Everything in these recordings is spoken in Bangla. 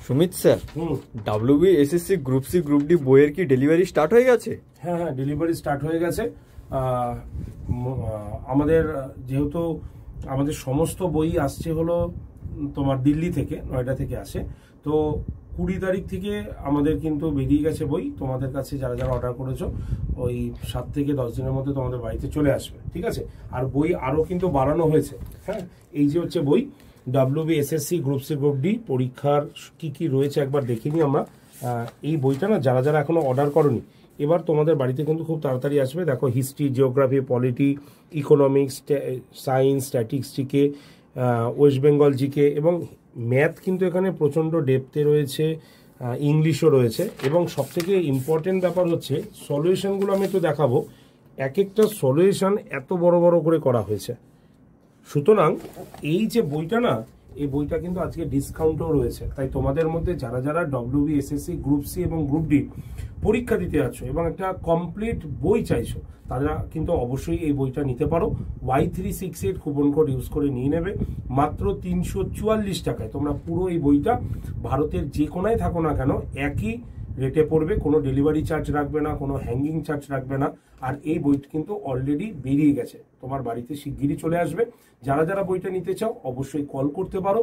Sumit sir, WBSSC group C group D বইয়ের কি ডেলিভারি স্টার্ট হয়ে গেছে? হ্যাঁ হ্যাঁ, ডেলিভারি স্টার্ট হয়ে গেছে। আমাদের যেহেতু আমাদের সমস্ত বই আসছে হলো তোমার দিল্লি থেকে, নয়ডা থেকে আসে, তো 20 তারিখ থেকে আমাদের কিন্তু বেরিয়ে গেছে বই। তোমাদের কাছে যারা যারা অর্ডার করেছো ওই 7 থেকে 10 দিনের মধ্যে তোমাদের বাড়িতে চলে আসবে, ঠিক আছে? আর বই আরও কিন্তু বাড়ানো হয়েছে। হ্যাঁ, এই যে হচ্ছে বই WBSSC group C group D পরীক্ষার কি কি রয়েছে একবার দেখিনি আমরা। এই বইটা না যারা যারা এখনো অর্ডার করনি, এবার তোমাদের বাড়িতে কিন্তু খুব তাড়াতাড়ি আসবে। দেখো, history, geography, polity, economics, science, statics, GK, West Bengal GK এবং ম্যাথ কিন্তু এখানে প্রচণ্ড ডেপথে রয়েছে, ইংলিশও রয়েছে। এবং সবথেকে ইম্পর্টেন্ট ব্যাপার হচ্ছে সলিউশনগুলো আমি একটু দেখাবো। এক একটা সলিউশন এত বড় বড় করে করা হয়েছে। সুতরাং এই যে বইটা না, এই বইটা কিন্তু আজকে ডিসকাউন্টও রয়েছে। তাই তোমাদের মধ্যে যারা যারা WBSSC গ্রুপ সি এবং গ্রুপ ডি পরীক্ষা দিতে যাচ্ছ এবং একটা কমপ্লিট বই চাইছো, তারা কিন্তু অবশ্যই এই বইটা নিতে পারো। Y368 কুপন কোড ইউজ করে নিয়ে নেবে। মাত্র 344 টাকায় তোমরা পুরো এই বইটা ভারতের যে কোনায় থাকো না কেন একই রেটে পড়বে। কোনো ডেলিভারি চার্জ রাখবে না, কোনো হ্যাঙ্গিং চার্জ রাখবে না। আর এই বইটা কিন্তু অলরেডি বেরিয়ে গেছে, তোমার বাড়িতে শিগগিরই চলে আসবে। যারা যারা বইটা নিতে চাও অবশ্যই কল করতে পারো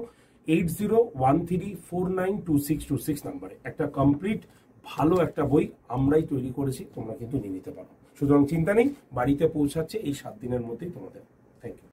8013492626 নাম্বারে। একটা কমপ্লিট ভালো একটা বই আমরাই তৈরি করেছি, তোমরা কিন্তু নিয়ে নিতে পারো। সুতরাং চিন্তা নেই, বাড়িতে পৌঁছাচ্ছে এই 7 দিনের মধ্যেই তোমাদের। Thank you.